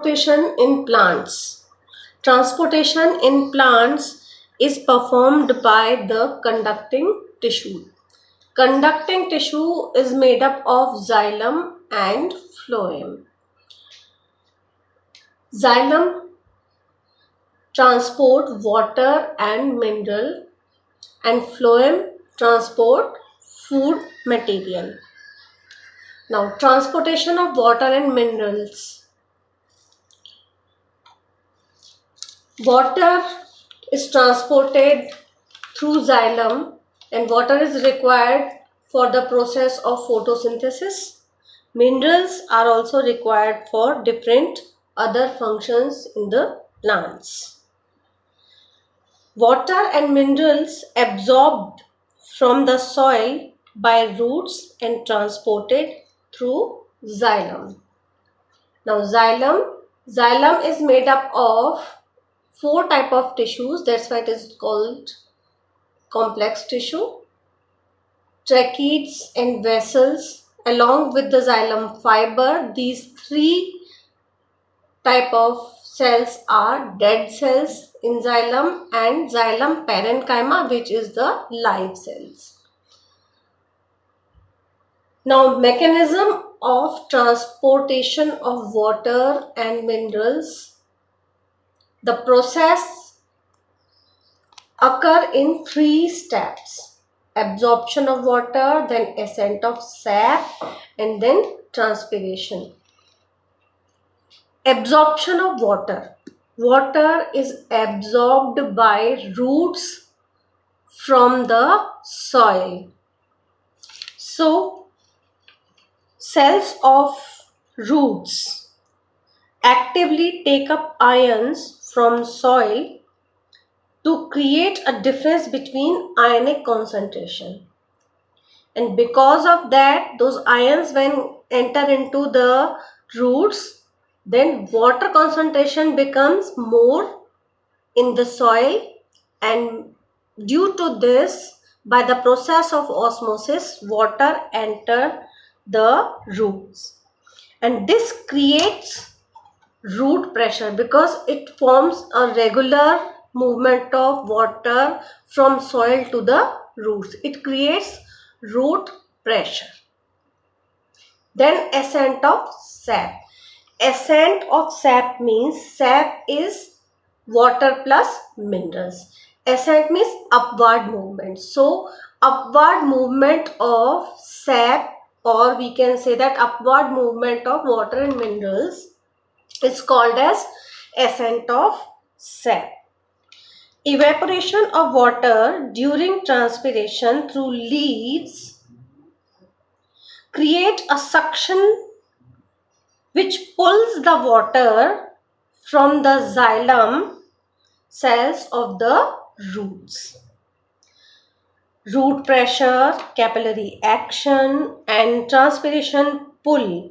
Transportation in plants. Transportation in plants is performed by the conducting tissue. Conducting tissue is made up of xylem and phloem. Xylem transport water and mineral, and phloem transport food material. Now, transportation of water and minerals. Water is transported through xylem, and water is required for the process of photosynthesis. Minerals are also required for different other functions in the plants. Water and minerals absorbed from the soil by roots and transported through xylem. Now, xylem is made up of four type of tissues. That's why it is called complex tissue. Tracheids and vessels along with the xylem fiber. These three type of cells are dead cells in xylem and xylem parenchyma, which is the live cells. Now, mechanism of transportation of water and minerals. The process occur in three steps: absorption of water, then ascent of sap, and then transpiration. Absorption of water. Water is absorbed by roots from the soil. So, cells of roots actively take up ions from soil to create a difference between ionic concentration. And because of that, those ions when enter into the roots, then water concentration becomes more in the soil, and due to this, by the process of osmosis, water enter the roots, and this creates root pressure because it forms a regular movement of water from soil to the roots. It creates root pressure. Then ascent of sap. Ascent of sap means sap is water plus minerals. Ascent means upward movement. So, upward movement of sap, or we can say that upward movement of water and minerals, is called as ascent of sap. Evaporation of water during transpiration through leaves create a suction which pulls the water from the xylem cells of the roots. Root pressure, capillary action, and transpiration pull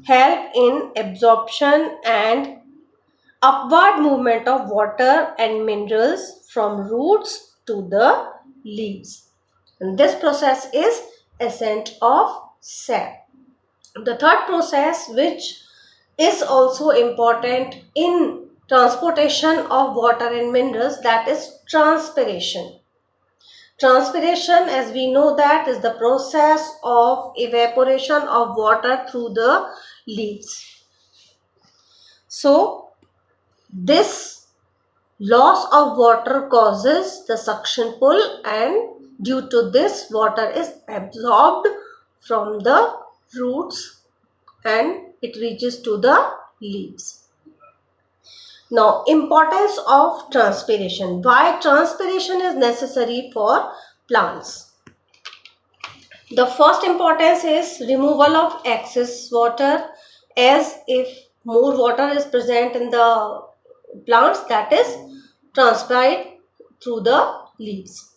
help in absorption and upward movement of water and minerals from roots to the leaves. And this process is ascent of sap. The third process, which is also important in transportation of water and minerals, that is transpiration. Transpiration, as we know, that is the process of evaporation of water through the leaves. So, this loss of water causes the suction pull, and due to this, water is absorbed from the roots and it reaches to the leaves. Now, importance of transpiration. Why transpiration is necessary for plants? The first importance is removal of excess water, as if more water is present in the plants, that is transpired through the leaves.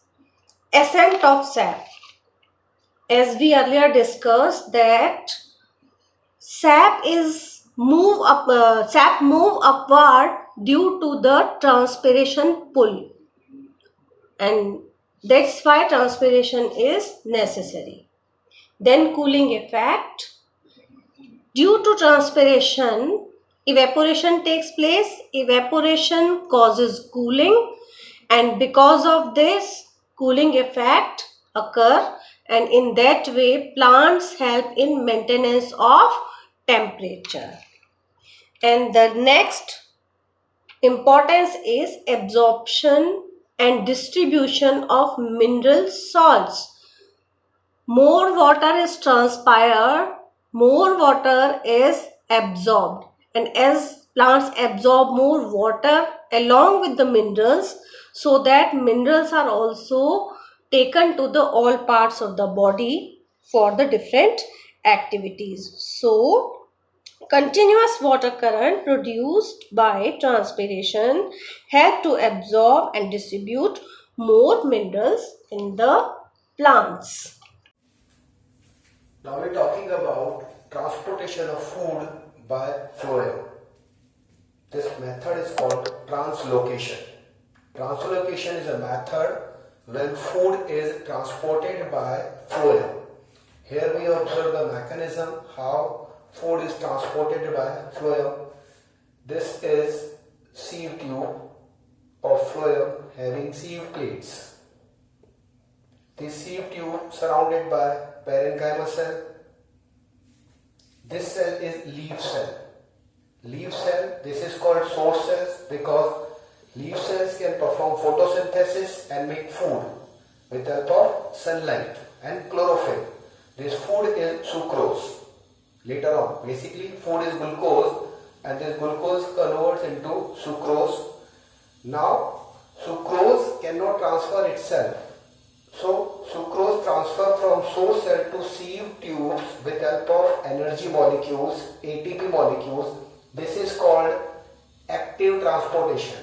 Ascent of sap. As we earlier discussed, that sap move upward due to the transpiration pull, and that's why transpiration is necessary. Then cooling effect. Due to transpiration, evaporation takes place. Evaporation causes cooling, and because of this cooling effect occur, and in that way plants help in maintenance of temperature. And the next importance is absorption and distribution of mineral salts. More water is transpired, more water is absorbed, and as plants absorb more water along with the minerals, so that minerals are also taken to the all parts of the body for the different activities. So continuous water current produced by transpiration help to absorb and distribute more minerals in the plants. Now we're talking about transportation of food by phloem. This method is called translocation. Translocation is a method when food is transported by phloem. Here we observe the mechanism how food is transported by phloem. This is sieve tube of phloem having sieve plates. This sieve tube surrounded by parenchyma cell. This cell is leaf cell. Leaf cell, this is called source cells because leaf cells can perform photosynthesis and make food with the help of sunlight and chlorophyll. This food is sucrose. Later on, basically food is glucose and this glucose converts into sucrose. Now, sucrose cannot transfer itself. So, sucrose transfer from source cell to sieve tubes with help of energy molecules, ATP molecules. This is called active transportation.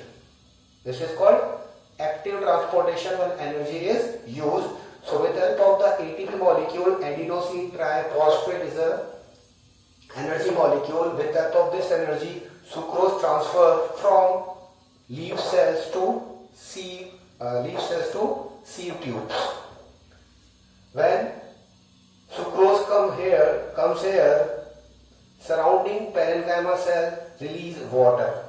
This is called active transportation when energy is used. So, with help of the ATP molecule, adenosine triphosphate is a energy molecule. With help of this energy, sucrose transfer from leaf cells to sieve tubes. When sucrose comes here, surrounding parenchyma cell release water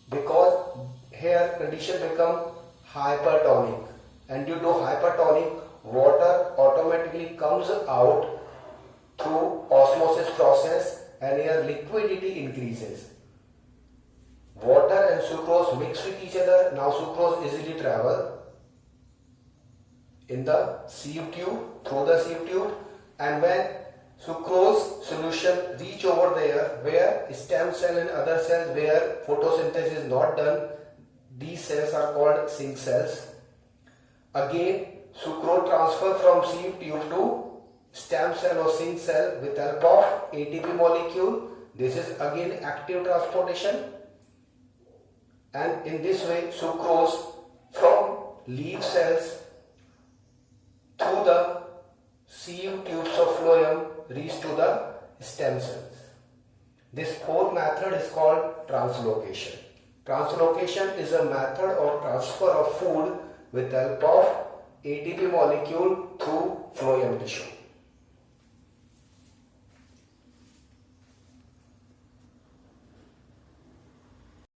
because here condition become hypertonic, and due to hypertonic, water automatically comes out through osmosis process and here liquidity increases. Water and sucrose mix with each other. Now sucrose easily travel in the sieve tube, through the sieve tube, and when sucrose solution reach over there where stem cell and other cells where photosynthesis is not done, these cells are called sink cells. Again, sucrose transfer from sieve tube to stem cell or sink cell with help of ATP molecule. This is again active transportation. And in this way, sucrose from leaf cells through the sieve tubes of phloem reach to the stem cells. This whole method is called translocation. Translocation is a method of transfer of food with help of ATP molecule through phloem tissue.